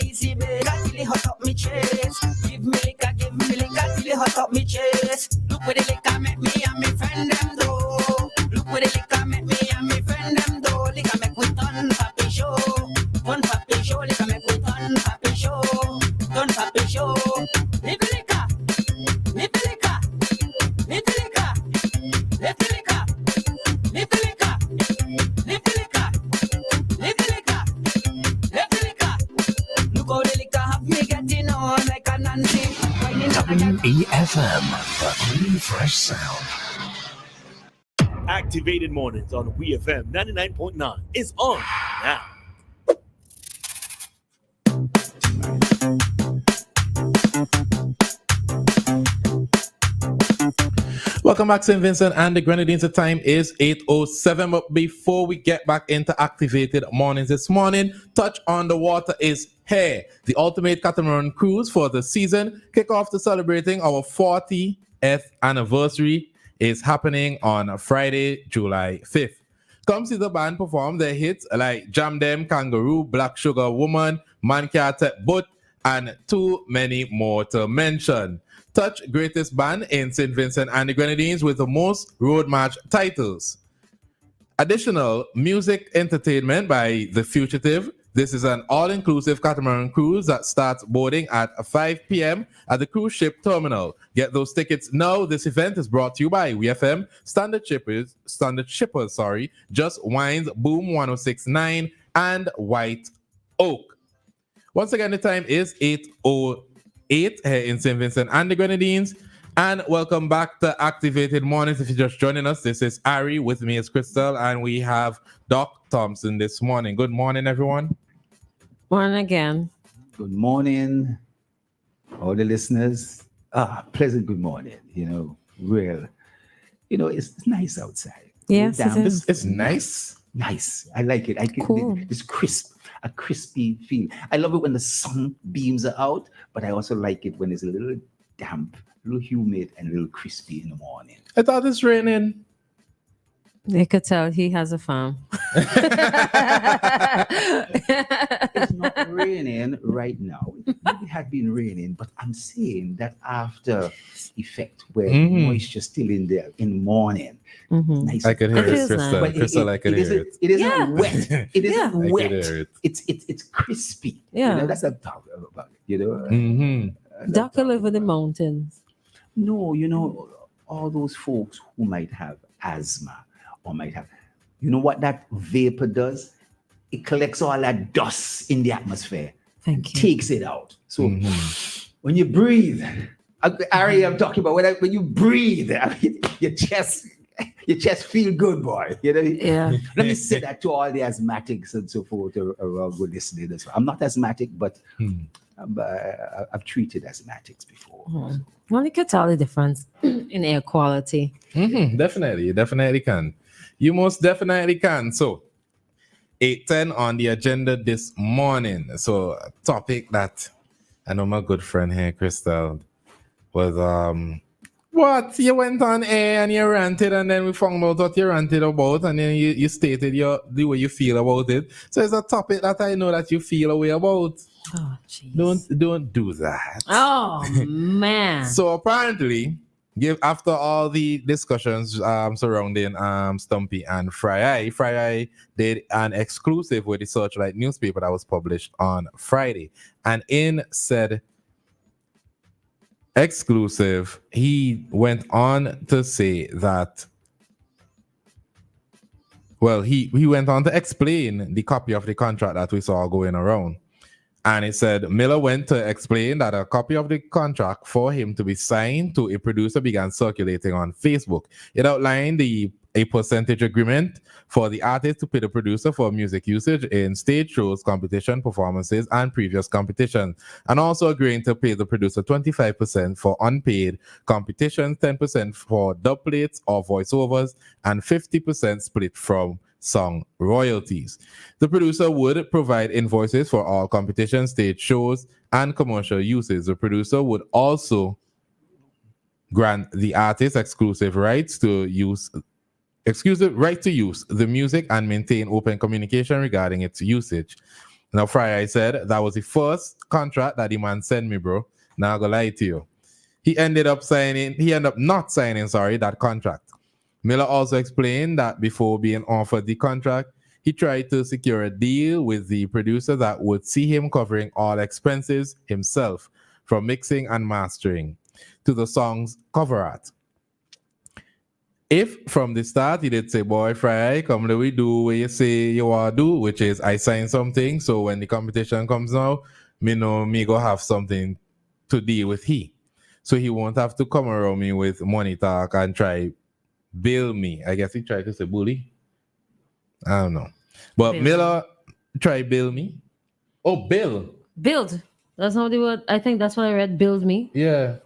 Easy baby, till it hot up me chest. Give me liquor till it hot up me chest. Look where the liquor make me and me friend them do. Look where the liquor make me and me friend them do. Liquor make we turn papi show. Turn papi show, liquor make we turn papi show. Turn papi show. Live the liquor, live the liquor, live the liquor, live the liquor, live the liquor, live the liquor, live the liquor, live the liquor. Look how the liquor have me getting on like a Nancy. WEFM, the clean, fresh sound. Activated Mornings on WEFM 99.9 is on now. Welcome back, St. Vincent and the Grenadines. The time is 8:07. But before we get back into Activated Mornings this morning, Touch on the Water is here. The ultimate catamaran cruise for the season. Kick off to celebrating our 40th anniversary is happening on Friday, July 5th. Come see the band perform their hits like Jam Them, Kangaroo, Black Sugar Woman, Man Can't Take Boat, and too many more to mention. Touch greatest band in St. Vincent and the Grenadines with the most road march titles. Additional music entertainment by The Fugitive. This is an all-inclusive catamaran cruise that starts boarding at 5 p.m. at the cruise ship terminal. Get those tickets now. This event is brought to you by WEFM, Standard Shippers, Just Wines, Boom 106.9, and White Oak. Once again, the time is 8:08 here in St. Vincent and the Grenadines. And welcome back to Activated Mornings. If you're just joining us, this is Ari. With me is Christal, and we have Doc Thompson this morning. Good morning, everyone. Morning again. Good morning, all the listeners. Pleasant good morning. It's nice outside. Yes, it is. It's nice. Nice. I like it. Cool. It's crisp, a crispy feel. I love it when the sun beams are out, but I also like it when it's a little damp, a little humid, and a little crispy in the morning. I thought it's raining. You could tell he has a farm. It's not raining right now. It had been raining, but I'm saying that after effect where moisture still in there in the morning. Nice. I could hear it, feels Crystal. nice. Crystal, I could hear it. It isn't wet. It isn't I could wet. hear it. It's crispy. Yeah. That's what I'm talking about. Doc live in the mountains. No, all those folks who might have asthma or might have, what that vapor does? It collects all that dust in the atmosphere. Thank you. Takes it out. So when you breathe, Ari, I'm talking about when you breathe, your chest feel good, boy. Yeah. Let me say that to all the asthmatics and so forth around who listening as well. I'm not asthmatic, but I've treated asthmatics before. So. Well, you can tell the difference in air quality. Definitely. You definitely can. You most definitely can. So, 8:10 on the agenda this morning. So, a topic that I know my good friend here, Christal, was what? You went on air and you ranted, and then we found out what you ranted about, and then you stated the way you feel about it. So, it's a topic that I know that you feel a way about. Oh, jeez. Don't do that. Oh, man. So apparently, after all the discussions surrounding Stumpy and Fry did an exclusive with the Searchlight newspaper that was published on Friday. And in said exclusive, he went on to say that, well, he went on to explain the copy of the contract that we saw going around. And it said Miller went to explain that a copy of the contract for him to be signed to a producer began circulating on Facebook. It outlined a percentage agreement for the artist to pay the producer for music usage in stage shows, competition performances, and previous competitions, and also agreeing to pay the producer 25% for unpaid competitions, 10% for dub plates or voiceovers, and 50% split from song royalties. The producer would provide invoices for all competition, stage shows, and commercial uses. The producer would also grant the artist exclusive right to use the music and maintain open communication regarding its usage. Now, Friday said that was the first contract that the man sent me, bro. Now I'm gonna lie to you. He ended up not signing, that contract. Miller also explained that before being offered the contract, he tried to secure a deal with the producer that would see him covering all expenses himself, from mixing and mastering to the song's cover art. If from the start he did say, boy, Fry, come let we do what you say you want to do, which is I sign something, so when the competition comes now, me know me go have something to deal with he. So he won't have to come around me with money talk and try bill me. I guess he tried to say bully. I don't know. But Bill. Miller try bill me. Oh, bill. Build. That's not the word. I think that's what I read. Build me. Yeah.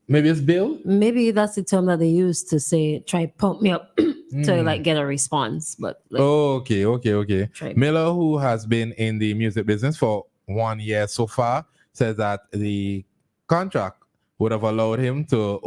Maybe it's bill? Maybe that's the term that they use to say, try pump me up to like get a response. But like, Okay. Try. Miller, who has been in the music business for 1 year so far, says that the contract would have allowed him to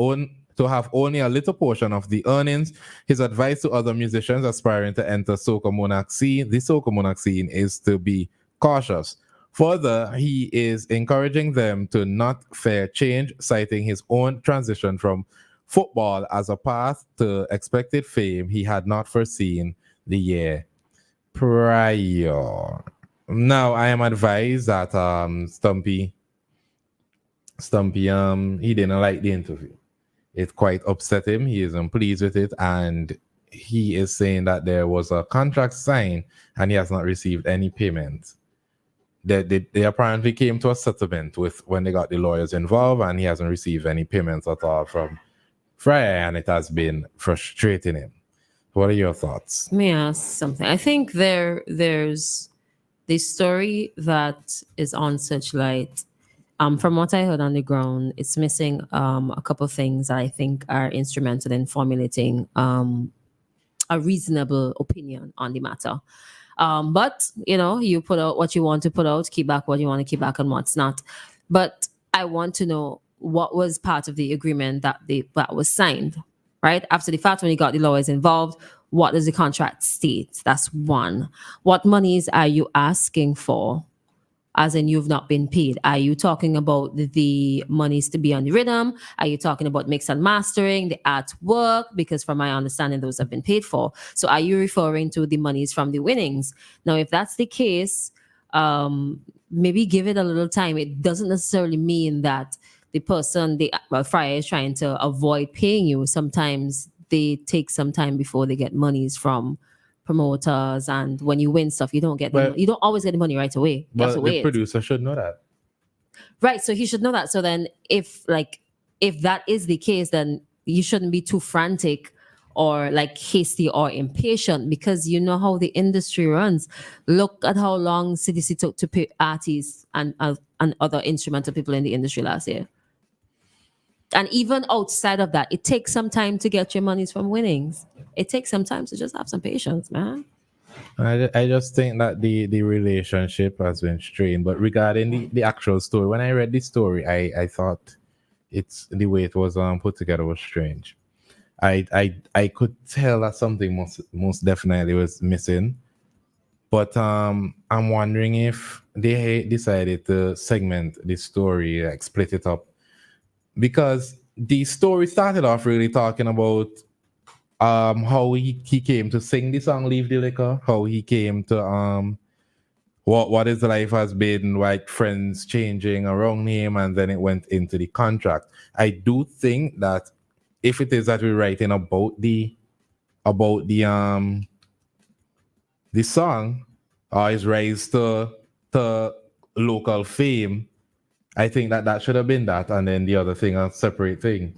have only a little portion of the earnings. His advice to other musicians aspiring to enter the Soca Monarch scene is to be cautious. Further, he is encouraging them to not fear change, citing his own transition from football as a path to expected fame he had not foreseen the year prior. Now, I am advised that Stumpy, he didn't like the interview. It quite upset him. He isn't pleased with it, and he is saying that there was a contract signed and he has not received any payment. They apparently came to a settlement with when they got the lawyers involved, and he hasn't received any payments at all from Freya, and it has been frustrating him. What are your thoughts? Let me ask something. I think there's the story that is on Searchlight. From what I heard on the ground, it's missing a couple of things that I think are instrumental in formulating a reasonable opinion on the matter. But you put out what you want to put out, keep back what you want to keep back, and what's not. But I want to know what was part of the agreement that was signed, right? After the fact, when you got the lawyers involved, what does the contract state? That's one. What monies are you asking for? As in, you've not been paid. Are you talking about the monies to be on the rhythm? Are you talking about mix and mastering, the artwork? Because from my understanding, those have been paid for. So are you referring to the monies from the winnings? Now, if that's the case, maybe give it a little time. It doesn't necessarily mean that the person, Friar is trying to avoid paying you. Sometimes they take some time before they get monies from promoters, and when you win stuff, you don't always get the money right away. But the producer should know that, right? So he should know that. So then, if that is the case, then you shouldn't be too frantic or like hasty or impatient, because you know how the industry runs. Look at how long CDC took to pay artists and other instrumental people in the industry last year. And even outside of that, it takes some time to get your monies from winnings. It takes some time, to just have some patience, man. I just think that the relationship has been strained. But regarding the actual story, when I read the story, I thought it's the way it was put together was strange. I could tell that something most definitely was missing. But I'm wondering if they decided to segment the story, like split it up. Because the story started off really talking about how he came to sing the song Leave the Liquor, how he came to what his life has been, like friends changing around him, and then it went into the contract. I do think that if it is that we're writing about the song or his rise to local fame, I think that should have been that, and then the other thing, a separate thing.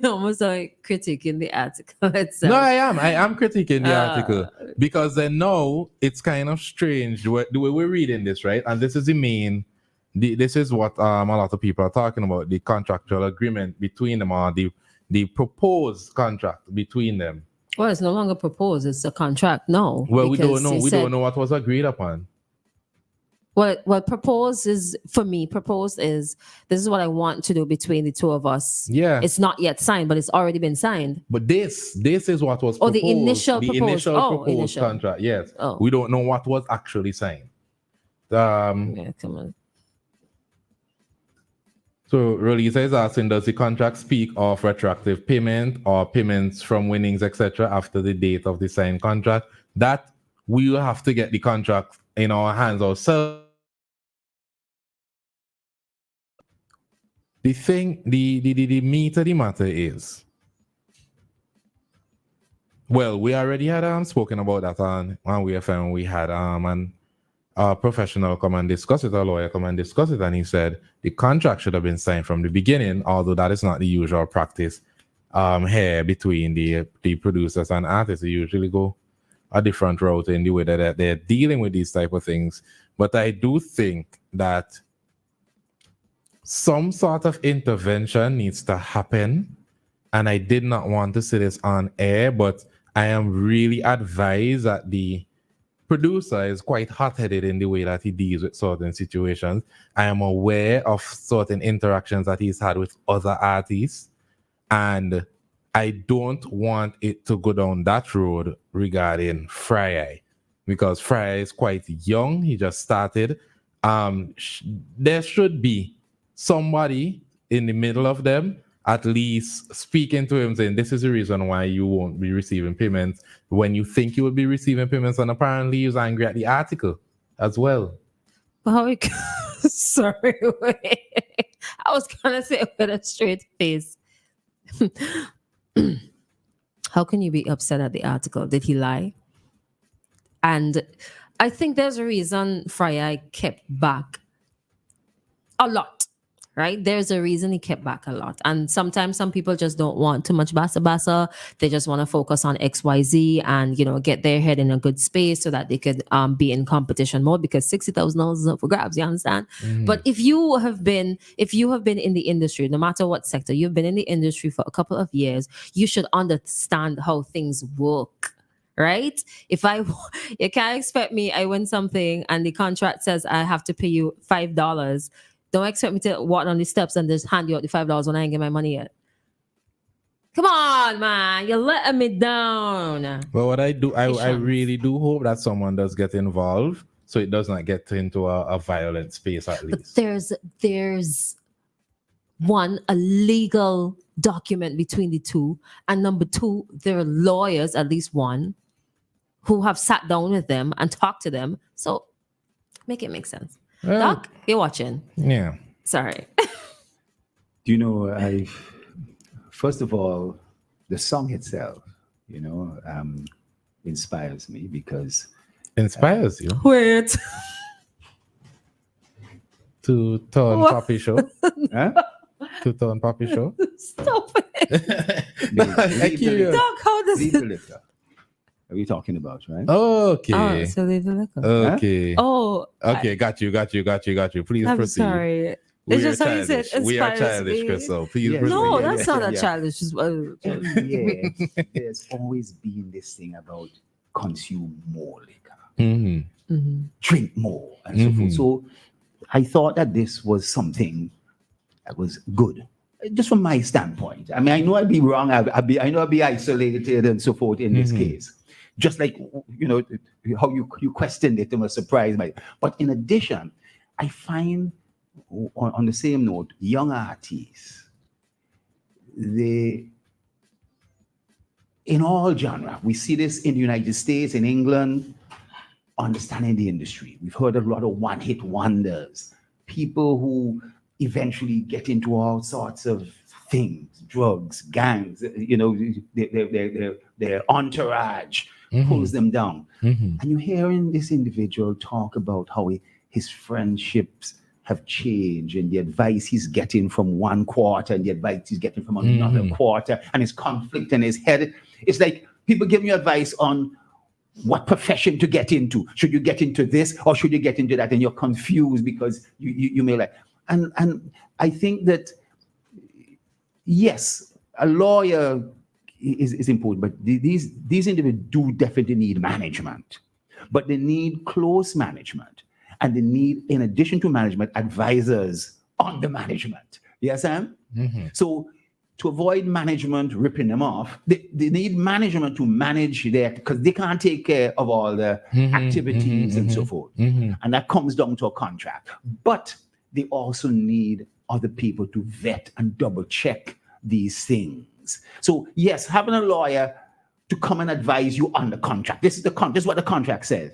Almost like critiquing the article itself. No, I am critiquing the article, because then now it's kind of strange the way we're reading this, right? And this is this is what a lot of people are talking about, the contractual agreement between them, or the proposed contract between them. Well, it's no longer proposed; it's a contract. No. Well, we don't know. We don't know what was agreed upon. What proposed is, for me, this is what I want to do between the two of us. Yeah. It's not yet signed, but it's already been signed. But this is what was proposed. Oh, the initial proposed contract, yes. Oh. We don't know what was actually signed. Yeah, come on. So Rolisa is asking, does the contract speak of retroactive payment or payments from winnings, etc., after the date of the signed contract? That we will have to get the contract in our hands ourselves. The thing, the meat of the matter is, well, we already had spoken about that on WEFM. We had a professional come and discuss it, a lawyer come and discuss it, and he said the contract should have been signed from the beginning, although that is not the usual practice here between the producers and artists. They usually go a different route in the way that they're dealing with these type of things. But I do think that some sort of intervention needs to happen. And I did not want to say this on air, but I am really advised that the producer is quite hot-headed in the way that he deals with certain situations. I am aware of certain interactions that he's had with other artists, and I don't want it to go down that road regarding Fry, because Fry is quite young. He just started. There should be somebody in the middle of them at least speaking to him, saying this is the reason why you won't be receiving payments when you think you will be receiving payments, and apparently he was angry at the article as well. How we sorry, wait. I was gonna say it with a straight face. How can you be upset at the article? Did he lie? And I think there's a reason Fry kept back a lot. Right? There's a reason he kept back a lot. And sometimes some people just don't want too much basa. They just want to focus on XYZ and, get their head in a good space so that they could be in competition mode, because $60,000 is up for grabs, you understand? Mm-hmm. But if you have been in the industry, no matter what sector, you've been in the industry for a couple of years, you should understand how things work. Right? You can't expect me, I win something and the contract says I have to pay you $5. Don't expect me to walk on the steps and just hand you out the $5 when I ain't get my money yet. Come on, man. You're letting me down. Well, what I do, I really do hope that someone does get involved so it does not get into a violent space at least. But there's one, a legal document between the two. And number two, there are lawyers, at least one, who have sat down with them and talked to them. So make it make sense. Well, Doc, you're watching. Yeah. Sorry. Do you know, first of all, the song itself, inspires me because... Inspires you? Wait. To turn What? Poppy Show? Huh? To turn Poppy Show? Stop it. I curious. Doc, how does Leave the it... liquor. Are we talking about, right? Okay. Oh, so leave the liquor. Okay. Oh. Okay, got you. Please I'm proceed. sorry. We It's are just how you said childish. We are inspires childish, me. Crystal. Please Yes. proceed. No, Yeah, that's yeah, not a yeah. childish. Every year, there's always been this thing about consume more liquor, Mm-hmm. drink more, and so forth. So I thought that this was something that was good, just from my standpoint. I mean, I know I'd be wrong. I know I'd be isolated and so forth in this case. Just like, how you questioned it and was surprised by it. But in addition, I find, on the same note, young artists, in all genre, we see this in the United States, in England, understanding the industry. We've heard a lot of one-hit wonders, people who eventually get into all sorts of things, drugs, gangs, their entourage pulls them down. And you're hearing this individual talk about how his friendships have changed and the advice he's getting from one quarter and the advice he's getting from another quarter, and his conflict in his head. It's like people giving you advice on what profession to get into. Should you get into this or should you get into that? And you're confused because you may like. And I think that, yes, a lawyer is important, but these individuals do definitely need management, but they need close management, and they need, in addition to management, advisors on the management. Yes, Sam? So to avoid management ripping them off, they need management to manage their, because they can't take care of all the activities and so forth. And that comes down to a contract. But they also need other people to vet and double check these things. So yes, having a lawyer to come and advise you on the contract. This is what the contract says.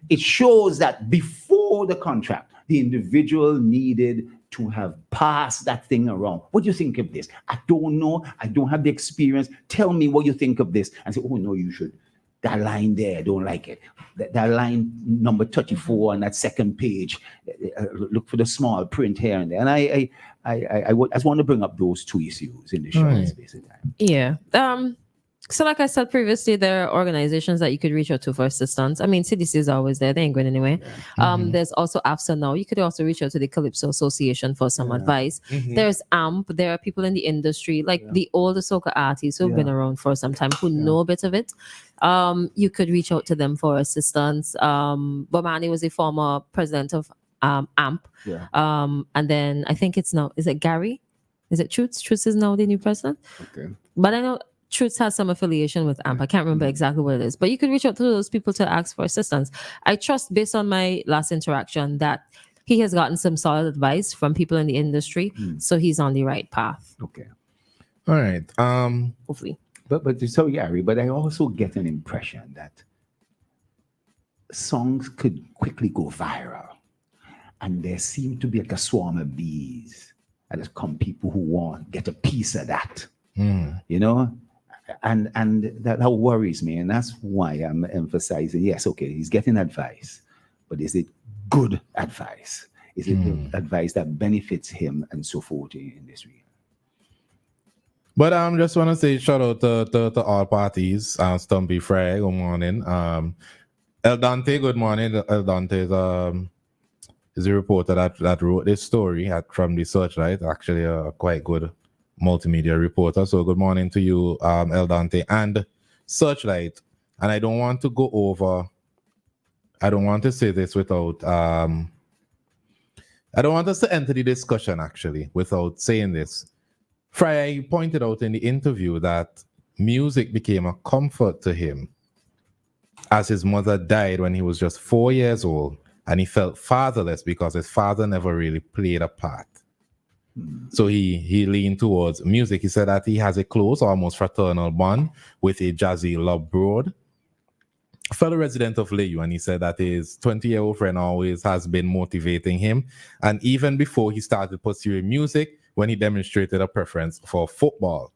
It shows that before the contract, the individual needed to have passed that thing around. What do you think of this? I don't know. I don't have the experience. Tell me what you think of this. And say, oh no, you should. That line there, I don't like it. That line number 34 on that second page. Look for the small print here and there. And I just want to bring up those two issues in the short space of time. Yeah. So like I said previously, there are organizations that you could reach out to for assistance. I mean, CDC is always there. They ain't going anywhere. There's also AFSA now. You could also reach out to the Calypso Association for some advice. There's AMP. There are people in the industry, like the older soca artists who've been around for some time who know a bit of it. You could reach out to them for assistance. Bomani was a former president of AMP. And then I think it's now, is it Gary? Is it Truth? Truth is now the new president. Okay. But I know Truth has some affiliation with AMP. I can't remember exactly what it is, but you could reach out to those people to ask for assistance. I trust, based on my last interaction, that he has gotten some solid advice from people in the industry, so he's on the right path. Okay. All right. Hopefully. But so Gary, but I also get an impression that songs could quickly go viral, and there seem to be like a swarm of bees, and there's come people who want get a piece of that. You know. And that worries me, and that's why I'm emphasizing, yes, okay, he's getting advice, but is it good advice? Is it advice that benefits him and so forth in this regard? But I just want to say shout out to all parties. Stumpy Frey, good morning. El Dante, good morning. El Dante is a reporter that wrote this story from the Searchlight, actually a quite good multimedia reporter. So good morning to you, El Dante and Searchlight. And I don't want to say this without I don't want us to enter the discussion actually without saying this. Frey pointed out in the interview that music became a comfort to him as his mother died when he was just 4 years old, and he felt fatherless because his father never really played a part. So he leaned towards music. He said that he has a close, almost fraternal bond with a jazzy love broad, fellow resident of Leyu, and he said that his 20-year-old friend always has been motivating him. And even before he started pursuing music, when he demonstrated a preference for football.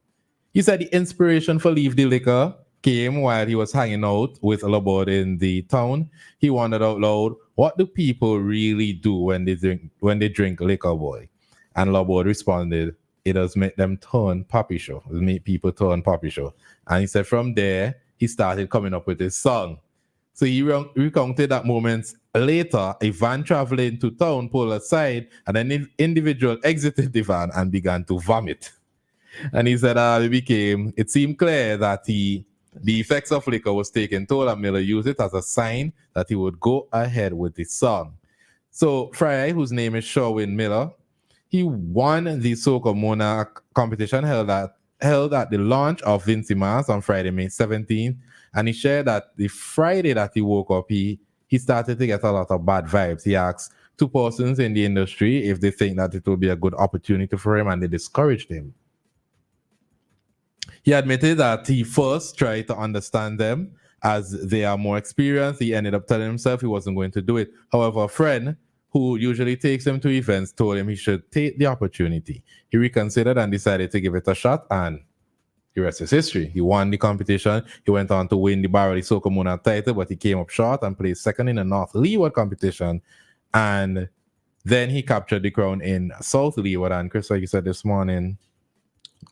He said the inspiration for Leave the Liquor came while he was hanging out with Lobod in the town. He wondered out loud, what do people really do when they drink liquor, boy? And Lobod responded, it does make them turn poppy show. It make people turn poppy show. And he said from there, he started coming up with his song. So he recounted that moments later, a van traveling to town pulled aside, and an individual exited the van and began to vomit. And he said it seemed clear that the effects of liquor was taking toll, and Miller used it as a sign that he would go ahead with the song. So Frey, whose name is Sherwin Miller, he won the Soca Monarch competition held at the launch of Vincy Mars on Friday, May 17th. And he shared that the Friday that he woke up, he started to get a lot of bad vibes. He asked two persons in the industry if they think that it will be a good opportunity for him, and they discouraged him. He admitted that he first tried to understand them as they are more experienced. He ended up telling himself he wasn't going to do it. However, a friend who usually takes him to events told him he should take the opportunity. He reconsidered and decided to give it a shot, and the rest is history. He won the competition. He went on to win the Barley Soca Monarch title, but he came up short and placed second in the North Leeward competition. And then he captured the crown in South Leeward. And Chris, like you said this morning,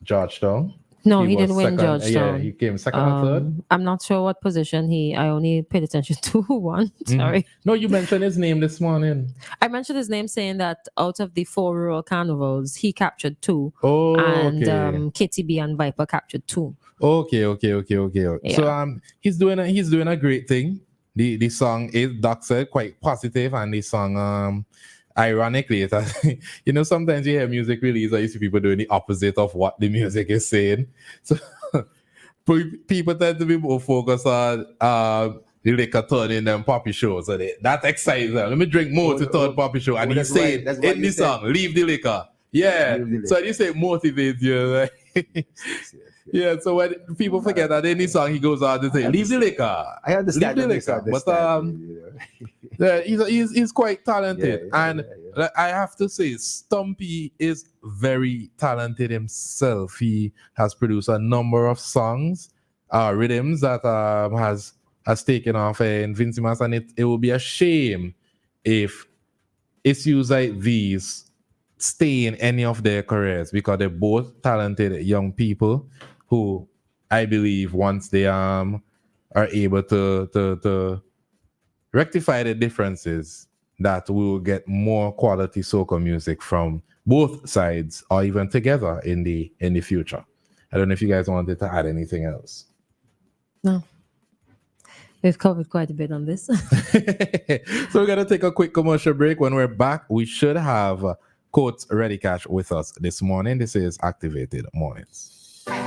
Georgetown. No, he didn't win second, Georgetown. Yeah, he came second or third. I'm not sure what position I only paid attention to who won. Sorry. No, you mentioned his name this morning. I mentioned his name saying that out of the 4 rural carnivals, he captured 2. Oh, and okay. KTB and Viper captured 2. Okay. Yeah. So he's doing a great thing. The song is, Doc said, quite positive, and the song ironically, sometimes you hear music release and you see people doing the opposite of what the music is saying. So people tend to be more focused on the liquor turning them poppy shows. So that excites them. Let me drink more to turn poppy show. And he's saying in the song, leave the liquor. Yeah. So you say motivate you. Right? Yeah, so when people forget that in the song he goes out and say, leave the liquor. I understand. Leave the liquor. But he's quite talented. I have to say, Stumpy is very talented himself. He has produced a number of songs, rhythms that has taken off in Vincimas, and it will be a shame if issues like these stay in any of their careers, because they're both talented young people who I believe once they are able to rectify the differences, that we will get more quality soca music from both sides or even together in the future. I don't know if you guys wanted to add anything else. No. We've covered quite a bit on this. So we're going to take a quick commercial break. When we're back, we should have Coach Ready Cash with us this morning. This is Activated Mornings.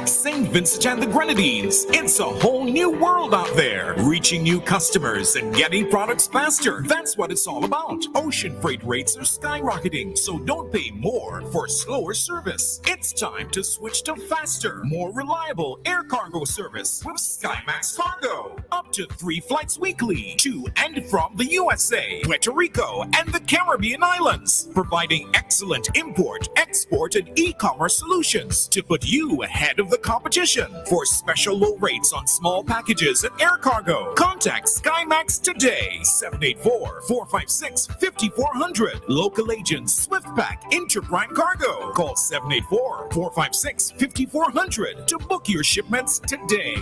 St. Vincent and the Grenadines. It's a whole new world out there. Reaching new customers and getting products faster. That's what it's all about. Ocean freight rates are skyrocketing, so don't pay more for slower service. It's time to switch to faster, more reliable air cargo service with SkyMax Cargo. Up to 3 flights weekly to and from the USA, Puerto Rico, and the Caribbean islands. Providing excellent import, export, and e-commerce solutions to put you ahead of the competition. For special low rates on small packages and air cargo, contact SkyMax today. 784-456-5400. Local agents SwiftPack Interprime Cargo. Call 784-456-5400 to book your shipments today.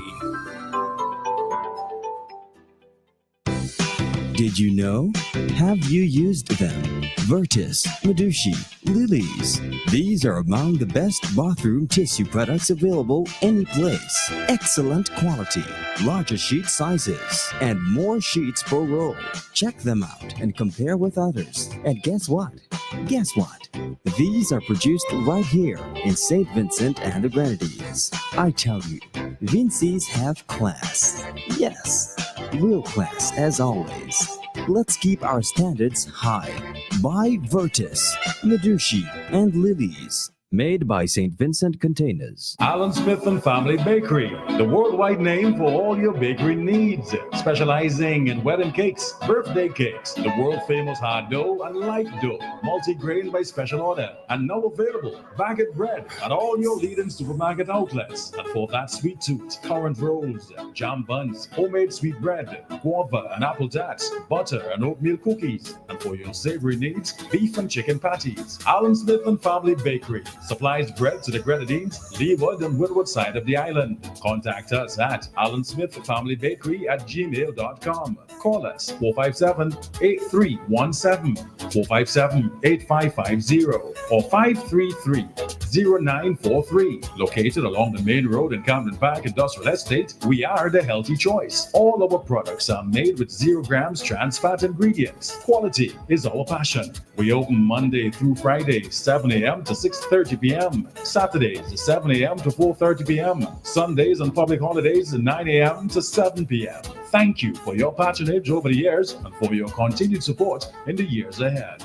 Did you know? Have you used them? Vertus, Medushi, Lilies. These are among the best bathroom tissue products available any place. Excellent quality, larger sheet sizes, and more sheets per roll. Check them out and compare with others. And guess what? Guess what? These are produced right here in St. Vincent and the Grenadines. I tell you, Vinci's have class. Yes, real class as always. Let's keep our standards high. Buy Vertus, Medushi, and Lilies. Made by St. Vincent Containers. Alan Smith and Family Bakery, the worldwide name for all your bakery needs. Specializing in wedding cakes, birthday cakes, the world-famous hard dough and light dough, multi-grain by special order, and now available baguette bread at all your leading supermarket outlets. And for that sweet tooth, currant rolls, jam buns, homemade sweet bread, guava and apple tarts, butter and oatmeal cookies. And for your savory needs, beef and chicken patties. Alan Smith and Family Bakery supplies bread to the Grenadines, Leeward, and Windward side of the island. Contact us at allansmithfamilybakery@gmail.com. Call us 457-8317, 457-8550, or 533-0943. Located along the main road in Camden Park Industrial Estate, we are the healthy choice. All our products are made with 0 grams trans fat ingredients. Quality is our passion. We open Monday through Friday, 7 a.m. to 6:30 p.m. Saturdays, 7 a.m. to 4:30 p.m. Sundays and public holidays, 9 a.m. to 7 p.m. Thank you for your patronage over the years and for your continued support in the years ahead.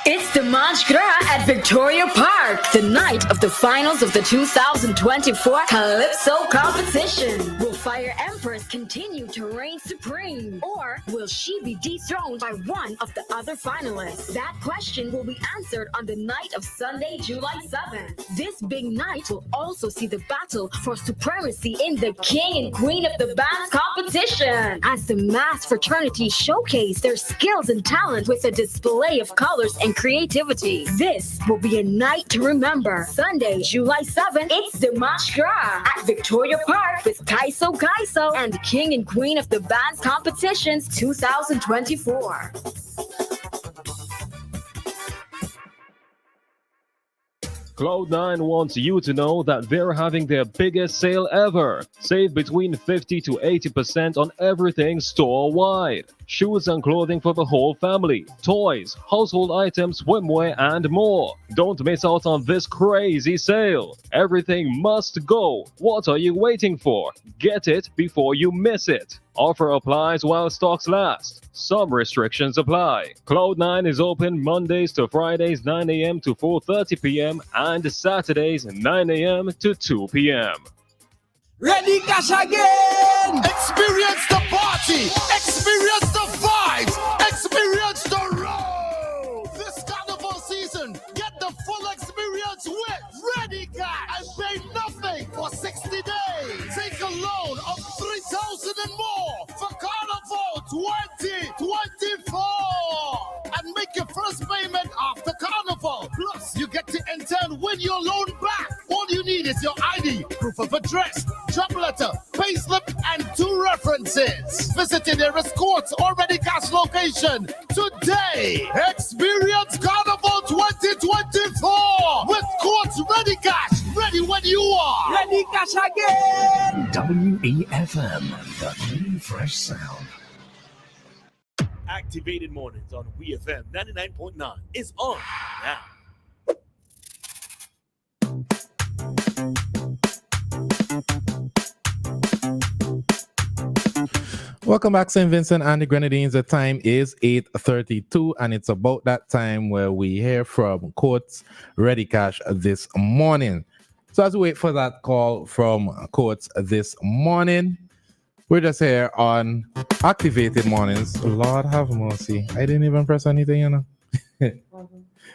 It's the Mardi Gras at Victoria Park, the night of the finals of the 2024 Calypso competition. Will Fire Empress continue to reign supreme, or will she be dethroned by one of the other finalists? That question will be answered on the night of Sunday, July 7th. This big night will also see the battle for supremacy in the King and Queen of the Bands competition, as the mass fraternity showcase their skills and talent with a display of colors and creativity. This will be a night to remember. Sunday, July 7th, it's the Mardi Gras at Victoria Park with Kaiso and King and Queen of the Bands competitions 2024. Cloud9 wants you to know that they're having their biggest sale ever. Save between 50 to 80% on everything store-wide. Shoes and clothing for the whole family, toys, household items, swimwear, and more. Don't miss out on this crazy sale. Everything must go. What are you waiting for? Get it before you miss it. Offer applies while stocks last. Some restrictions apply. Cloud9 is open Mondays to Fridays 9 a.m. to 4:30 p.m. and Saturdays 9 a.m. to 2 p.m. Ready cash again! Experience the party! Experience the vibes! Experience the road! This carnival season, get the full experience with Ready Cash and pay nothing for 60 days. Take a loan of 3,000 and more for Carnival 2024 and make your first payment after Carnival. Plus, you get to enter and win your loan back. All you need is your ID, proof of address, job letter, payslip, and 2 references. Visit your nearest Courts or Ready Cash location today. Experience Carnival 2024 with Courts Ready Cash. Ready when you are. Ready Cash again. WEFM, the clean, fresh sound. Activated Mornings on WEFM 99.9 is on now. Welcome back, St. Vincent and the Grenadines. The time is 8:32, and it's about that time where we hear from Courts Ready Cash this morning. So as we wait for that call from Courts this morning, we're just here on Activated Mornings. Lord have mercy. I didn't even press anything, you know.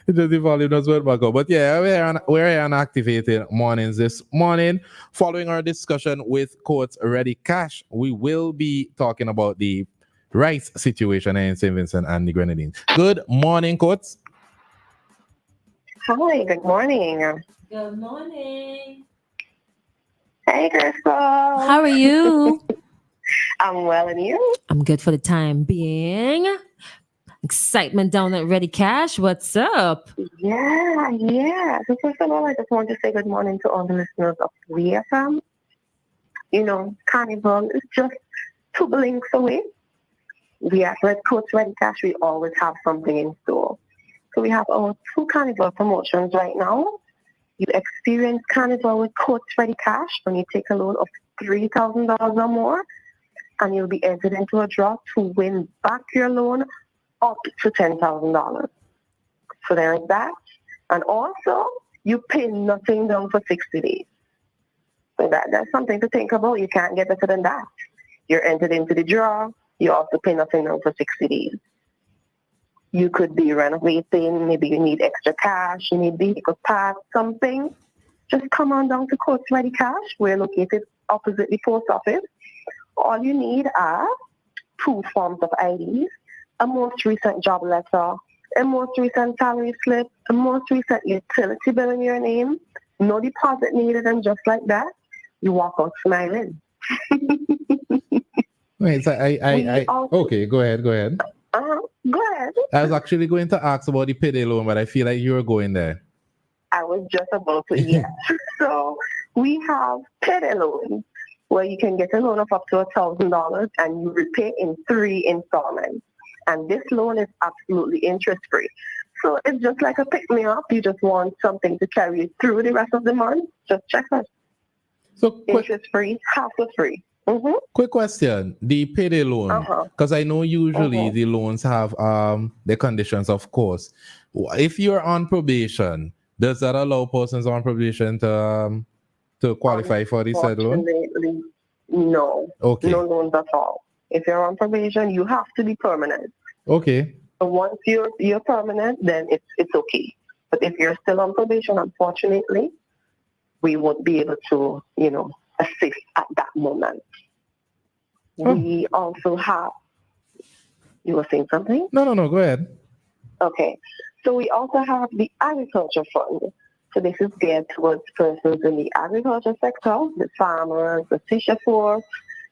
The volume does went back up. But yeah, we're here on Activated Mornings this morning. Following our discussion with Courts Ready Cash, we will be talking about the rice situation in St. Vincent and the Grenadines. Good morning, Courts. Hi, good morning. Good morning. Hey, Christal. How are you? I'm well, and you? I'm good for the time being. Excitement down at Ready Cash. What's up? Yeah. So first of all, I just want to say good morning to all the listeners of WEFM. You know, Carnival is just 2 blinks away. We at Courts Ready Cash, we always have something in store. So we have our 2 Carnival promotions right now. You experience Carnival with Courts Ready Cash when you take a loan of $3,000 or more, and you'll be entered into a draw to win back your loan up to $10,000. So there is that. And also, you pay nothing down for 60 days. So that's something to think about. You can't get better than that. You're entered into the draw. You also pay nothing down for 60 days. You could be renovating. Maybe you need extra cash. You need vehicle parts, something. Just come on down to Courts Ready Cash. We're located opposite the post office. All you need are 2 forms of IDs, a most recent job letter, a most recent salary slip, a most recent utility bill in your name, no deposit needed, and just like that, you walk out smiling. Wait, so okay, go ahead. Go ahead. I was actually going to ask about the payday loan, but I feel like you were going there. I was just about to, yes. So we have payday loans where you can get a loan of up to $1,000 and you repay in 3 installments. And this loan is absolutely interest-free. So it's just like a pick-me-up. You just want something to carry you through the rest of the month. Just check us. So interest-free, hassle-free. Mm-hmm. Quick question. The payday loan, because I know usually the loans have the conditions, of course. If you're on probation, does that allow persons on probation to qualify for the said loan? No. Okay. No loans at all. If you're on probation, you have to be permanent. Okay. So once you're permanent, then it's okay. But if you're still on probation, unfortunately, we won't be able to, assist at that moment. We also have... You were saying something? No, go ahead. Okay. So we also have the agriculture fund. So this is geared towards persons in the agriculture sector, the farmers, the fisher folk.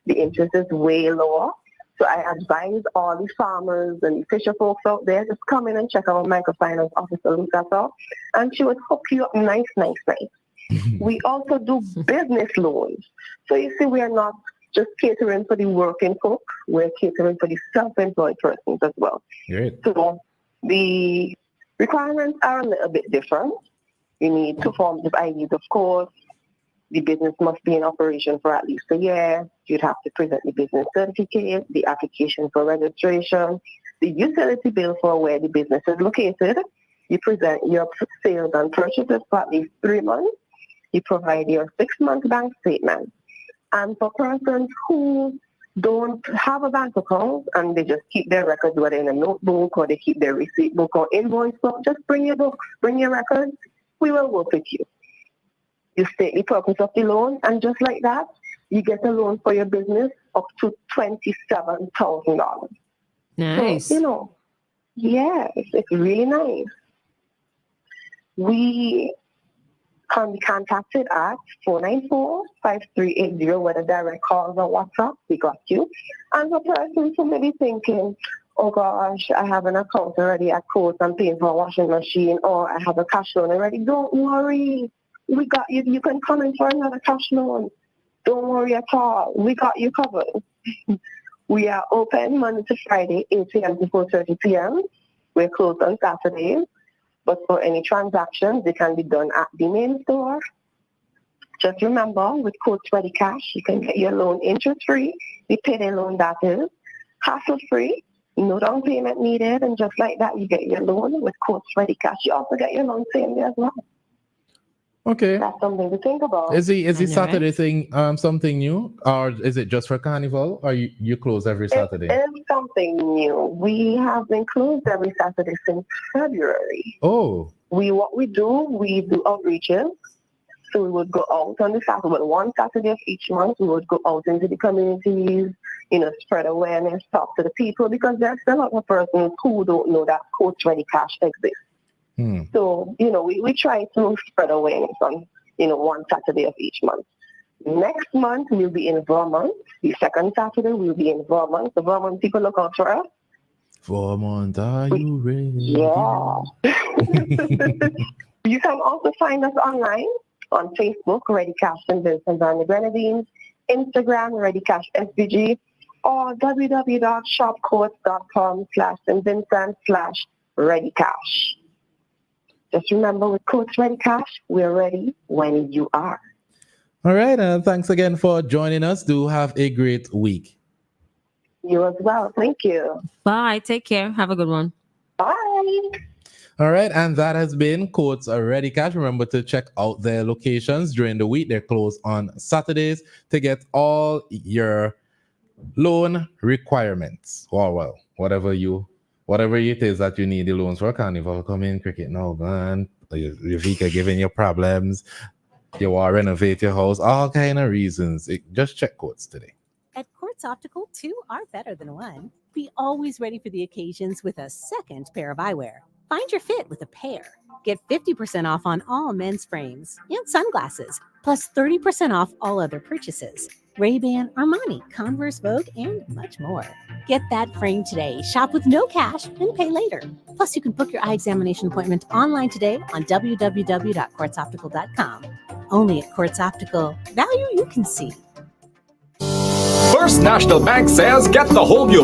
The interest is way lower. So I advise all the farmers and the fisher folks out there, just come in and check our microfinance officer, Lucas, and she would hook you up nice. We also do business loans. So you see, we are not just catering for the working folk, we're catering for the self-employed persons as well. Great. So the requirements are a little bit different. You need 2 forms of IDs, of course. The business must be in operation for at least a year. You'd have to present the business certificate, the application for registration, the utility bill for where the business is located. You present your sales and purchases for at least 3 months. You provide your 6-month bank statement. And for persons who don't have a bank account and they just keep their records, whether in a notebook or they keep their receipt book or invoice book, just bring your books, bring your records. We will work with you. You state the purpose of the loan, and just like that, you get a loan for your business up to $27,000. Nice. So, yes, it's really nice. We can be contacted at 494-5380, whether direct calls or WhatsApp, we got you. And for persons who may be thinking, oh gosh, I have an account already at Coast, I'm paying for a washing machine, or I have a cash loan already, don't worry. We got you. You can come in for another cash loan. Don't worry at all. We got you covered. We are open Monday to Friday, 8 a.m. to 4:30 p.m. We're closed on Saturdays. But for any transactions, they can be done at the main store. Just remember, with Coach Ready Cash, you can get your loan interest-free. The payday loan, that is, hassle-free, no down payment needed, and just like that, you get your loan with Coach Ready Cash. You also get your loan same day as well. Okay. That's something to think about. Is the Saturday thing something new, or is it just for Carnival, or you close every Saturday? It is something new. We have been closed every Saturday since February. Oh. What we do outreaches. So we would go out on the Saturday, but one Saturday of each month, we would go out into the communities, spread awareness, talk to the people, because there's a lot of persons who don't know that Coach Ready Cash exists. So, we try to spread awareness on, one Saturday of each month. Next month, we'll be in Vermont. The second Saturday, we'll be in Vermont. The Vermont people look out for us. Vermont, are you ready? Yeah. You can also find us online on Facebook, Ready Cash St. Vincent and the Grenadines, Instagram, Ready Cash SVG, or www.shopcoach.com/St. Vincent/Ready Cash. Just remember, with Coach Ready Cash, we're ready when you are. All right, and thanks again for joining us. Do have a great week. You as well. Thank you. Bye. Take care. Have a good one. Bye. All right, and that has been Coach Ready Cash. Remember to check out their locations during the week. They're closed on Saturdays to get all your loan requirements. Well, whatever it is that you need the loans for Carnival, come in, cricket now, man. Your Vika giving you problems. You want to renovate your house, all kind of reasons. Just check Courts today. At Quartz Optical, 2 are better than 1. Be always ready for the occasions with a second pair of eyewear. Find your fit with a pair. Get 50% off on all men's frames and sunglasses, plus 30% off all other purchases. Ray-Ban, Armani, Converse, Vogue, and much more. Get that frame today. Shop with no cash and pay later. Plus, you can book your eye examination appointment online today on www.quartzoptical.com. Only at Quartz Optical. Value you can see. First National Bank says get the home you